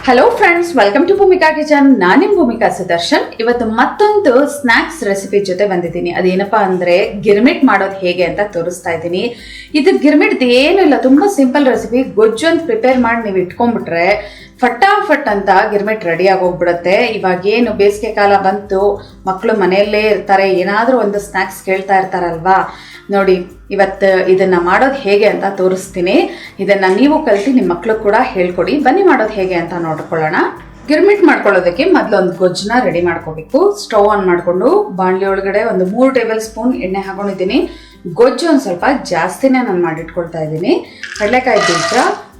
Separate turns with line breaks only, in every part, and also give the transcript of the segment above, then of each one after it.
Hello friends, welcome to Bhumika kitchen. ನಾನು ನಿಮ್ಮ ಭೂಮಿಕಾ ಸುದರ್ಶನ್. ಇವತ್ತು ಮತ್ತೊಂದು ಸ್ನಾಕ್ಸ್ ರೆಸಿಪಿ ಜೊತೆ ಬಂದಿದ್ದೀನಿ. ಅದೇನಪ್ಪಾ ಅಂದ್ರೆ ಗಿರ್ಮಿಟ್ ಮಾಡೋದು ಹೇಗೆ ಅಂತ ತೋರಿಸ್ತಾ ಇದ್ದೀನಿ. ಇದು ಗಿರ್ಮಿಟ್ ಏನೂ ಇಲ್ಲ, ತುಂಬಾ ಸಿಂಪಲ್ ರೆಸಿಪಿ. ಗೊಜ್ಜು ಅಂತ ಪ್ರಿಪೇರ್ ಮಾಡಿ ನೀವು ಇಟ್ಕೊಂಡ್ಬಿಟ್ರೆ ಫಟಾಫಟ್ ಅಂತ ಗಿರ್ಮಿಟ್ ರೆಡಿ ಆಗೋಗ್ಬಿಡುತ್ತೆ. ಇವಾಗೇನು ಬೇಸಿಗೆ ಕಾಲ ಬಂತು, ಮಕ್ಕಳು ಮನೆಯಲ್ಲೇ ಇರ್ತಾರೆ, ಏನಾದರೂ ಒಂದು ಸ್ನ್ಯಾಕ್ಸ್ ಕೇಳ್ತಾ ಇರ್ತಾರಲ್ವಾ. ನೋಡಿ, ಇವತ್ತು ಇದನ್ನ ಮಾಡೋದು ಹೇಗೆ ಅಂತ ತೋರಿಸ್ತೀನಿ. ಇದನ್ನ ನೀವು ಕಲಿತು ನಿಮ್ಮ ಮಕ್ಕಳು ಕೂಡ ಹೇಳ್ಕೊಡಿ. ಬನ್ನಿ ಮಾಡೋದು ಹೇಗೆ ಅಂತ ನೋಡ್ಕೊಳ್ಳೋಣ. ಗಿರ್ಮಿಟ್ ಮಾಡ್ಕೊಳ್ಳೋದಕ್ಕೆ ಮೊದಲು ಒಂದು ಗೊಜ್ಜನ್ನ ರೆಡಿ ಮಾಡ್ಕೋಬೇಕು. ಸ್ಟವ್ ಆನ್ ಮಾಡಿಕೊಂಡು ಬಾಣಲಿ ಒಳಗಡೆ ಒಂದು 3 ಟೇಬಲ್ ಸ್ಪೂನ್ ಎಣ್ಣೆ ಹಾಕೊಂಡಿದ್ದೀನಿ. ಗೊಜ್ಜು ಒಂದು ಸ್ವಲ್ಪ ಜಾಸ್ತಿನೇ ನಾನು ಮಾಡಿಟ್ಕೊಳ್ತಾ ಇದ್ದೀನಿ. ಕಡಲೆಕಾಯಿ ಬೀಜ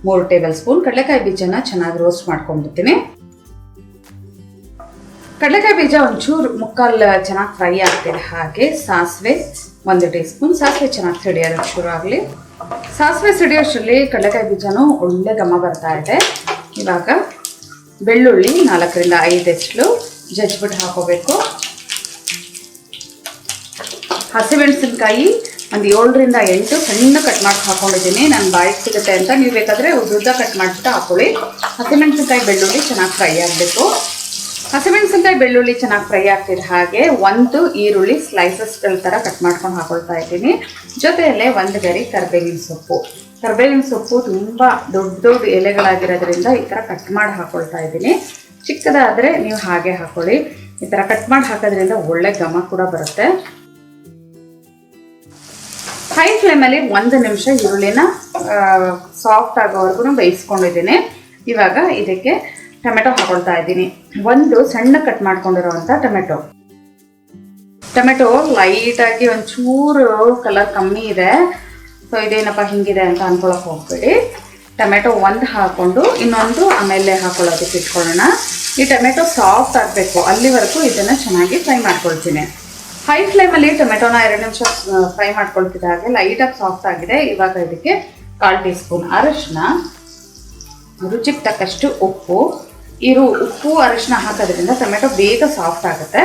3 ಟೇಬಲ್ ಸ್ಪೂನ್. ಕಡಲೆಕಾಯಿ ಬೀಜನ ಚೆನ್ನಾಗಿ ರೋಸ್ಟ್ ಮಾಡ್ಕೊಂಡ್ಬಿಡ್ತೀನಿ. ಕಡಲೆಕಾಯಿ ಬೀಜ ಒಂಚೂರು ಮುಕ್ಕಾಲು ಚೆನ್ನಾಗಿ ಫ್ರೈ ಆಗ್ತಿದೆ. ಹಾಗೆ ಸಾಸಿವೆ 1 ಟೀ ಸ್ಪೂನ್. ಸಾಸಿವೆ ಚೆನ್ನಾಗಿ ಸಿಡಿಯೋದಕ್ಕೆ ಶುರು ಆಗಲಿ. ಸಾಸಿವೆ ಸಿಡಿಯೋಷ್ಟರಲ್ಲಿ ಕಡಲೆಕಾಯಿ ಬೀಜನೂ ಒಳ್ಳೆ ಘಮ ಬರ್ತಾ ಇದೆ. ಇವಾಗ ಬೆಳ್ಳುಳ್ಳಿ 4 ರಿಂದ 5 ಜಜ್ಜಿಬಿಟ್ಟು ಹಾಕೋಬೇಕು. ಹಸಿಮೆಣಸಿನ್ಕಾಯಿ ಒಂದು 7 ರಿಂದ 8 ಸಣ್ಣ ಕಟ್ ಮಾಡಿ ಹಾಕೊಂಡಿದ್ದೀನಿ. ನಾನು ಬಾಯಿಗೆ ಸಿಗುತ್ತೆ ಅಂತ, ನೀವು ಬೇಕಾದರೆ ಉದ್ದ ಕಟ್ ಮಾಡಿಬಿಟ್ಟು ಹಾಕೊಳ್ಳಿ. ಹಸಿಮೆಣಸಿನ್ಕಾಯಿ ಬೆಳ್ಳುಳ್ಳಿ ಚೆನ್ನಾಗಿ ಫ್ರೈ ಆಗಬೇಕು. ಹಸಿಮೆಣಸಿನ್ಕಾಯಿ ಬೆಳ್ಳುಳ್ಳಿ ಚೆನ್ನಾಗಿ ಫ್ರೈ ಆಗ್ತಿದೆ. ಹಾಗೆ 1 ಈರುಳ್ಳಿ ಸ್ಲೈಸಸ್ಗಳ ಥರ ಕಟ್ ಮಾಡ್ಕೊಂಡು ಹಾಕೊಳ್ತಾ ಇದ್ದೀನಿ. ಜೊತೆಯಲ್ಲೇ 1 ಗರಿ ಕರಿಬೇವಿನ ಸೊಪ್ಪು. ಕರಿಬೇವಿನ ಸೊಪ್ಪು ತುಂಬ ದೊಡ್ಡ ದೊಡ್ಡ ಎಲೆಗಳಾಗಿರೋದ್ರಿಂದ ಈ ಥರ ಕಟ್ ಮಾಡಿ ಹಾಕೊಳ್ತಾ ಇದ್ದೀನಿ. ಚಿಕ್ಕದಾದರೆ ನೀವು ಹಾಗೆ ಹಾಕೊಳ್ಳಿ. ಈ ಥರ ಕಟ್ ಮಾಡಿ ಹಾಕೋದ್ರಿಂದ ಒಳ್ಳೆ ಘಮ ಕೂಡ ಬರುತ್ತೆ. ಹೈ ಫ್ಲೇಮಲ್ಲಿ 1 ನಿಮಿಷ ಈರುಳ್ಳಿನ ಸಾಫ್ಟ್ ಆಗೋವರೆಗೂ ಬೇಯಿಸ್ಕೊಂಡಿದ್ದೀನಿ. ಇವಾಗ ಇದಕ್ಕೆ ಟೊಮೆಟೊ ಹಾಕೊಳ್ತಾ ಇದ್ದೀನಿ. 1 ಸಣ್ಣ ಕಟ್ ಮಾಡ್ಕೊಂಡಿರೋವಂಥ ಟೊಮೆಟೊ ಲೈಟಾಗಿ ಒಂಚೂರು ಕಲರ್ ಕಮ್ಮಿ ಇದೆ. ಸೊ ಇದೇನಪ್ಪ ಹಿಂಗಿದೆ ಅಂತ ಅನ್ಕೊಳಕ್ಕೆ ಹೋಗ್ಬೇಡಿ. ಟೊಮೆಟೊ 1 ಹಾಕ್ಕೊಂಡು ಇನ್ನೊಂದು ಆಮೇಲೆ ಹಾಕೊಳ್ಳೋದಕ್ಕೆ ಇಟ್ಕೊಳ್ಳೋಣ. ಈ ಟೊಮೆಟೊ ಸಾಫ್ಟ್ ಆಗಬೇಕು, ಅಲ್ಲಿವರೆಗೂ ಇದನ್ನು ಚೆನ್ನಾಗಿ ಫ್ರೈ ಮಾಡ್ಕೊಳ್ತೀನಿ. ಹೈ ಫ್ಲೇಮಲ್ಲಿ ಟೊಮೆಟೊನ 2 ನಿಮಿಷ ಫ್ರೈ ಮಾಡ್ಕೊಳ್ತಿದ್ದಾಗೆ ಲೈಟಾಗಿ ಸಾಫ್ಟ್ ಆಗಿದೆ. ಇವಾಗ ಇದಕ್ಕೆ 1/4 ಟೀ ಸ್ಪೂನ್ ಅರಿಶಿನ, ರುಚಿಗೆ ತಕ್ಕಷ್ಟು ಉಪ್ಪು. ಉಪ್ಪು ಅರಿಶಿನ ಹಾಕೋದ್ರಿಂದ ಟೊಮೆಟೊ ಬೇಗ ಸಾಫ್ಟ್ ಆಗುತ್ತೆ.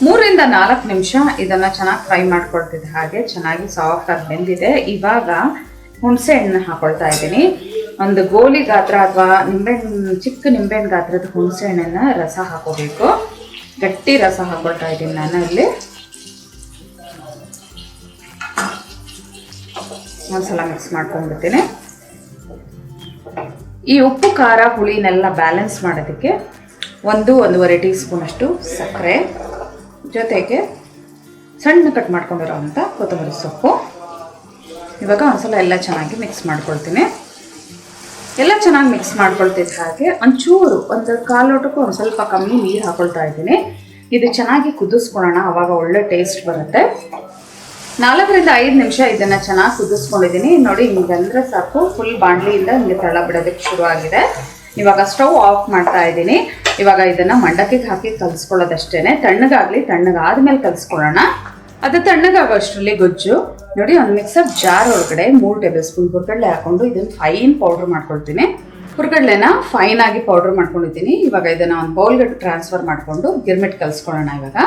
3 ರಿಂದ 4 ನಿಮಿಷ ಇದನ್ನು ಚೆನ್ನಾಗಿ ಫ್ರೈ ಮಾಡ್ಕೊಳ್ತಿದ್ದೆ. ಹಾಗೆ ಚೆನ್ನಾಗಿ ಸಾಫ್ಟಾಗಿ ಬೆಂದಿದೆ. ಇವಾಗ ಹುಣಸೆ ಹಣ್ಣು ಹಾಕೊಳ್ತಾ ಇದ್ದೀನಿ. ಒಂದು ಗೋಲಿ ಗಾತ್ರ ಅಥವಾ ಚಿಕ್ಕ ನಿಂಬೆಹಣ್ಣು ಗಾತ್ರದ ಹುಣಸೆ ಹಣ್ಣನ್ನು ರಸ ಹಾಕೋಬೇಕು. ಗಟ್ಟಿ ರಸ ಹಾಕೊಳ್ತಾ ಇದ್ದೀನಿ ನಾನು ಇಲ್ಲಿ. ಒಂದ್ಸಲ ಮಿಕ್ಸ್ ಮಾಡ್ಕೊಂಡ್ಬಿಡ್ತೀನಿ. ಈ ಉಪ್ಪು ಖಾರ ಹುಳಿನೆಲ್ಲ ಬ್ಯಾಲೆನ್ಸ್ ಮಾಡೋದಕ್ಕೆ 1-1.5 ಟೀ ಸ್ಪೂನ್ ಅಷ್ಟು ಸಕ್ಕರೆ, ಜೊತೆಗೆ ಸಣ್ಣ ಕಟ್ ಮಾಡ್ಕೊಂಡಿರೋವಂಥ ಕೊತ್ತಂಬರಿ ಸೊಪ್ಪು. ಇವಾಗ ಒಂದ್ಸಲ ಎಲ್ಲ ಚೆನ್ನಾಗಿ ಮಿಕ್ಸ್ ಮಾಡ್ಕೊಳ್ತೀನಿ. ಎಲ್ಲ ಚೆನ್ನಾಗಿ ಮಿಕ್ಸ್ ಮಾಡ್ಕೊಳ್ತಿದ್ದ ಹಾಗೆ ಒಂಚೂರು 1/4 ಲೋಟಕ್ಕೂ ಒಂದು ಸ್ವಲ್ಪ ಕಮ್ಮಿ ನೀರು ಹಾಕೊಳ್ತಾ ಇದ್ದೀನಿ. ಇದು ಚೆನ್ನಾಗಿ ಕುದಿಸ್ಕೊಳ್ಳೋಣ, ಆವಾಗ ಒಳ್ಳೆ ಟೇಸ್ಟ್ ಬರುತ್ತೆ. 4 ರಿಂದ 5 ನಿಮಿಷ ಇದನ್ನು ಚೆನ್ನಾಗಿ ಕುದಿಸ್ಕೊಂಡಿದ್ದೀನಿ. ನೋಡಿ, ಹಿಂಗಂದ್ರೆ ಸಾಕು, ಫುಲ್ ಬಾಣಲಿಯಿಂದ ಹಿಂಗೆ ತಳ ಬಿಡೋದಕ್ಕೆ ಶುರು ಆಗಿದೆ. ಇವಾಗ ಸ್ಟವ್ ಆಫ್ ಮಾಡ್ತಾ ಇದ್ದೀನಿ. ಇವಾಗ ಇದನ್ನು ಮಂಡಕ್ಕಿಗೆ ಹಾಕಿ ಕಲಿಸ್ಕೊಳ್ಳೋದಷ್ಟೇ. ತಣ್ಣಗಾದ್ಮೇಲೆ ಕಲಿಸ್ಕೊಳ್ಳೋಣ. ಅದು ತಣ್ಣಗಾಗೋಷ್ಟರಲ್ಲಿ ಗೊಜ್ಜು ನೋಡಿ, ಒಂದು ಮಿಕ್ಸರ್ ಜಾರ್ ಒಳಗಡೆ 3 ಟೇಬಲ್ ಸ್ಪೂನ್ ಹುರ್ಗಡ್ಲೆ ಹಾಕೊಂಡು ಇದನ್ನು ಫೈನ್ ಪೌಡ್ರ್ ಮಾಡ್ಕೊಳ್ತೀನಿ. ಹುರ್ಗಡ್ಲೆನ ಫೈನ್ ಆಗಿ ಪೌಡ್ರ್ ಮಾಡ್ಕೊಂಡಿದ್ದೀನಿ. ಇವಾಗ ಇದನ್ನು ಒಂದು ಬೌಲ್ಗೆ ಟ್ರಾನ್ಸ್ಫರ್ ಮಾಡಿಕೊಂಡು ಗಿರ್ಮಿಟ್ ಕಲಿಸ್ಕೊಳ್ಳೋಣ. ಇವಾಗ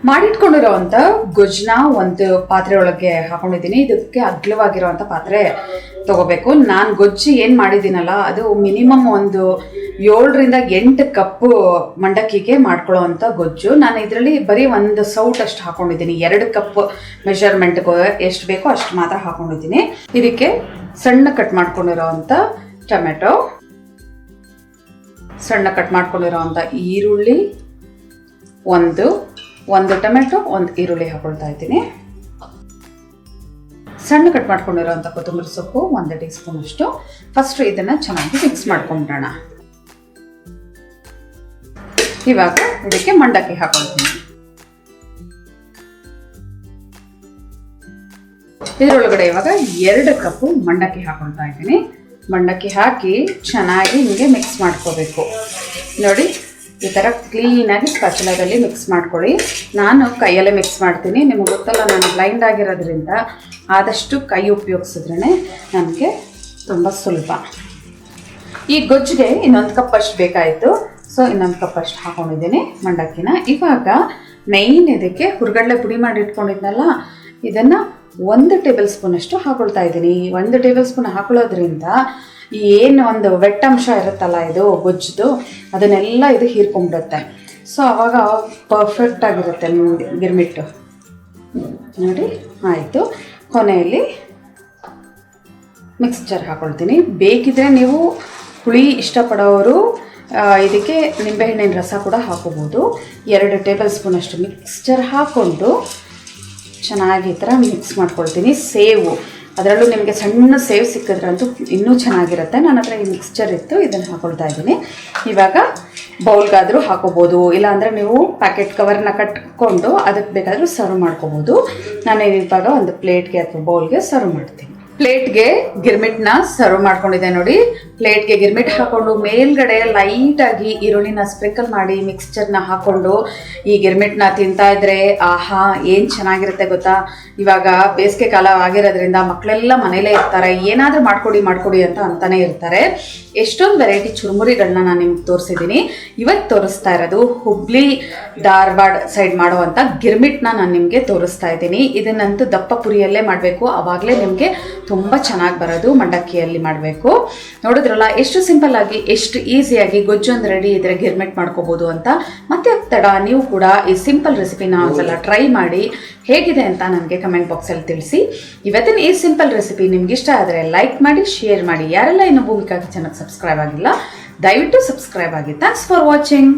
ಮಾಡಿಟ್ಕೊಂಡಿರೋವಂಥ ಗೊಜ್ಜನ್ನ ಒಂದು ಪಾತ್ರೆ ಒಳಗೆ ಹಾಕೊಂಡಿದ್ದೀನಿ. ಇದಕ್ಕೆ ಅಗ್ಲವಾಗಿರೋವಂಥ ಪಾತ್ರೆ ತೊಗೋಬೇಕು. ನಾನು ಗೊಜ್ಜು ಏನು ಮಾಡಿದ್ದೀನಲ್ಲ, ಅದು ಮಿನಿಮಮ್ ಒಂದು 7 ರಿಂದ 8 ಕಪ್ಪು ಮಂಡಕ್ಕಿಗೆ ಮಾಡ್ಕೊಳ್ಳೋವಂಥ ಗೊಜ್ಜು. ನಾನು ಇದರಲ್ಲಿ ಬರೀ 1 ಸೌಟ್ ಅಷ್ಟು ಹಾಕೊಂಡಿದ್ದೀನಿ. 2 ಕಪ್ ಮೆಷರ್ಮೆಂಟ್ಗೆ ಎಷ್ಟು ಬೇಕೋ ಅಷ್ಟು ಮಾತ್ರ ಹಾಕೊಂಡಿದ್ದೀನಿ. ಇದಕ್ಕೆ ಸಣ್ಣ ಕಟ್ ಮಾಡ್ಕೊಂಡಿರೋವಂಥ ಟೊಮೆಟೊ, ಸಣ್ಣ ಕಟ್ ಮಾಡ್ಕೊಂಡಿರೋವಂಥ ಈರುಳ್ಳಿ, ಒಂದು ಟೊಮೆಟೊ, 1 ಈರುಳ್ಳಿ ಹಾಕೊಳ್ತಾ ಇದ್ದೀನಿ. ಸಣ್ಣ ಕಟ್ ಮಾಡ್ಕೊಂಡಿರೋವಂಥ ಕೊತ್ತಂಬರಿ ಸೊಪ್ಪು 1 ಟೀ ಸ್ಪೂನ್ ಅಷ್ಟು. ಫಸ್ಟ್ ಇದನ್ನು ಚೆನ್ನಾಗಿ ಮಿಕ್ಸ್ ಮಾಡ್ಕೊಂಡ್ಬಿಡೋಣ. ಇವಾಗ ಇದಕ್ಕೆ ಮಂಡಕ್ಕಿ ಹಾಕೊಳ್ತೀನಿ. ಇದರೊಳಗಡೆ ಇವಾಗ 2 ಕಪ್ಪು ಮಂಡಕ್ಕಿ ಹಾಕೊಳ್ತಾ ಇದ್ದೀನಿ. ಮಂಡಕ್ಕಿ ಹಾಕಿ ಚೆನ್ನಾಗಿ ಹಿಂಗೆ ಮಿಕ್ಸ್ ಮಾಡ್ಕೋಬೇಕು. ನೋಡಿ, ಈ ಥರ ಕ್ಲೀನಾಗಿ ಸ್ಪಾಚುಲಾದಲ್ಲಿ ಮಿಕ್ಸ್ ಮಾಡ್ಕೊಳ್ಳಿ. ನಾನು ಕೈಯಲ್ಲೇ ಮಿಕ್ಸ್ ಮಾಡ್ತೀನಿ. ನಿಮಗೆ ಗೊತ್ತಲ್ಲ, ನಾನು ಬ್ಲೈಂಡ್ ಆಗಿರೋದ್ರಿಂದ ಆದಷ್ಟು ಕೈ ಉಪಯೋಗಿಸಿದ್ರೇ ನನಗೆ ತುಂಬ ಸುಲಭ. ಈ ಗೊಜ್ಜಿಗೆ 1 ಕಪ್ ಅಷ್ಟು ಬೇಕಾಯಿತು. ಸೊ 1 ಕಪ್ ಅಷ್ಟು ಹಾಕೊಂಡಿದ್ದೀನಿ ಮಂಡಕ್ಕಿನ. ಇವಾಗ ಮೈನ್ ಇದಕ್ಕೆ ಹುರ್ಗಡ್ಲೆ ಪುಡಿ ಮಾಡಿ ಇಟ್ಕೊಂಡಿದ್ನಲ್ಲ, ಇದನ್ನು 1 ಟೇಬಲ್ ಸ್ಪೂನ್ ಅಷ್ಟು ಹಾಕೊಳ್ತಾ ಇದ್ದೀನಿ. 1 ಟೇಬಲ್ ಸ್ಪೂನ್ ಹಾಕೊಳ್ಳೋದ್ರಿಂದ ಏನು ಒಂದು ವೆಟ್ಟಂಶ ಇರುತ್ತಲ್ಲ ಇದು ಗೊಜ್ಜುದು ಅದನ್ನೆಲ್ಲ ಇದು ಹೀರ್ಕೊಂಡ್ಬಿಡುತ್ತೆ. ಸೊ ಆವಾಗ ಪರ್ಫೆಕ್ಟಾಗಿರುತ್ತೆ ನಿಮಗೆ ಗಿರ್ಮಿಟ್ಟು. ನೋಡಿ ಆಯಿತು. ಕೊನೆಯಲ್ಲಿ ಮಿಕ್ಸ್ಚರ್ ಹಾಕ್ಕೊಳ್ತೀನಿ. ಬೇಕಿದ್ರೆ ನೀವು ಹುಳಿ ಇಷ್ಟಪಡೋರು ಇದಕ್ಕೆ ನಿಂಬೆಹಣ್ಣಿನ ರಸ ಕೂಡ ಹಾಕೋಬೋದು. 2 ಟೇಬಲ್ ಸ್ಪೂನಷ್ಟು ಮಿಕ್ಸ್ಚರ್ ಹಾಕ್ಕೊಂಡು ಚೆನ್ನಾಗಿ ಈ ಥರ ಮಿಕ್ಸ್ ಮಾಡ್ಕೊಳ್ತೀನಿ. ಸೇವು, ಅದರಲ್ಲೂ ನಿಮಗೆ ಸಣ್ಣ ಸೇವ್ ಸಿಕ್ಕಿದ್ರಂತೂ ಇನ್ನೂ ಚೆನ್ನಾಗಿರುತ್ತೆ. ನನ್ನ ಹತ್ರ ಈ ಮಿಕ್ಸ್ಚರ್ ಇತ್ತು, ಇದನ್ನು ಹಾಕೊಳ್ತಾ ಇದ್ದೀನಿ. ಇವಾಗ ಬೌಲ್ಗಾದರೂ ಹಾಕೋಬೋದು, ಇಲ್ಲಾಂದರೆ ನೀವು ಪ್ಯಾಕೆಟ್ ಕವರ್ನ ಕಟ್ಕೊಂಡು ಅದಕ್ಕೆ ಬೇಕಾದರೂ ಸರ್ವ್ ಮಾಡ್ಕೋಬೋದು. ನಾನು ಇವಾಗ ಒಂದು ಪ್ಲೇಟ್ಗೆ ಅಥವಾ ಬೌಲ್ಗೆ ಸರ್ವ್ ಮಾಡ್ತೀನಿ. ಪ್ಲೇಟ್ಗೆ ಗಿರ್ಮಿಟ್ನ ಸರ್ವ್ ಮಾಡ್ಕೊಂಡಿದ್ದೆ ನೋಡಿ. ಪ್ಲೇಟ್ಗೆ ಗಿರ್ಮಿಟ್ ಹಾಕ್ಕೊಂಡು ಮೇಲ್ಗಡೆ ಲೈಟಾಗಿ ಈರುಳ್ಳಿನ ಸ್ಪ್ರಿಂಕಲ್ ಮಾಡಿ ಮಿಕ್ಸ್ಚರ್ನ ಹಾಕ್ಕೊಂಡು ಈ ಗಿರ್ಮಿಟ್ನ ತಿಂತಾ ಇದ್ರೆ ಆಹಾ ಏನು ಚೆನ್ನಾಗಿರುತ್ತೆ ಗೊತ್ತಾ. ಇವಾಗ ಬೇಸಿಗೆ ಕಾಲ ಆಗಿರೋದ್ರಿಂದ ಮಕ್ಕಳೆಲ್ಲ ಮನೇಲೇ ಇರ್ತಾರೆ, ಏನಾದರೂ ಮಾಡ್ಕೊಡಿ ಅಂತ ಅಂತಾನೆ ಇರ್ತಾರೆ. ಎಷ್ಟೊಂದು ವೆರೈಟಿ ಚುರುಮುರಿಗಳನ್ನ ನಾನು ನಿಮ್ಗೆ ತೋರಿಸಿದ್ದೀನಿ. ಇವತ್ತು ತೋರಿಸ್ತಾ ಇರೋದು ಹುಬ್ಳಿ ಧಾರವಾಡ ಸೈಡ್ ಮಾಡುವಂಥ ಗಿರ್ಮಿಟ್ನ ನಾನು ನಿಮಗೆ ತೋರಿಸ್ತಾ ಇದ್ದೀನಿ. ಇದನ್ನಂತೂ ದಪ್ಪ ಪುರಿಯಲ್ಲೇ ಮಾಡಬೇಕು, ಆವಾಗಲೇ ನಿಮಗೆ ತುಂಬ ಚೆನ್ನಾಗಿ ಬರೋದು. ಮಂಡಕ್ಕಿಯಲ್ಲಿ ಮಾಡಬೇಕು. ನೋಡಿದ್ರಲ್ಲ ಎಷ್ಟು ಸಿಂಪಲ್ ಆಗಿ ಎಷ್ಟು ಈಸಿಯಾಗಿ ಗೊಜ್ಜೊಂದು ರೆಡಿ ಇದ್ರೆ ಗಿರ್ಮಿಟ್ ಮಾಡ್ಕೋಬೋದು ಅಂತ. ಮತ್ತೆ ತಡ ನೀವು ಕೂಡ ಈ ಸಿಂಪಲ್ ರೆಸಿಪಿನ ಒಂದ್ಸಲ ಟ್ರೈ ಮಾಡಿ ಹೇಗಿದೆ ಅಂತ ನನಗೆ ಕಮೆಂಟ್ ಬಾಕ್ಸಲ್ಲಿ ತಿಳಿಸಿ. ಇವತ್ತಿನ ಈ ಸಿಂಪಲ್ ರೆಸಿಪಿ ನಿಮ್ಗೆ ಇಷ್ಟ ಆದರೆ ಲೈಕ್ ಮಾಡಿ, ಶೇರ್ ಮಾಡಿ. ಯಾರೆಲ್ಲ ಇನ್ನೂ ಭೂಮಿಕಾ ಕಿಚನ್ಗೆ ಸಬ್ಸ್ಕ್ರೈಬ್ ಆಗಿಲ್ಲ ದಯವಿಟ್ಟು ಸಬ್ಸ್ಕ್ರೈಬ್ ಆಗಿ. Thanks for watching.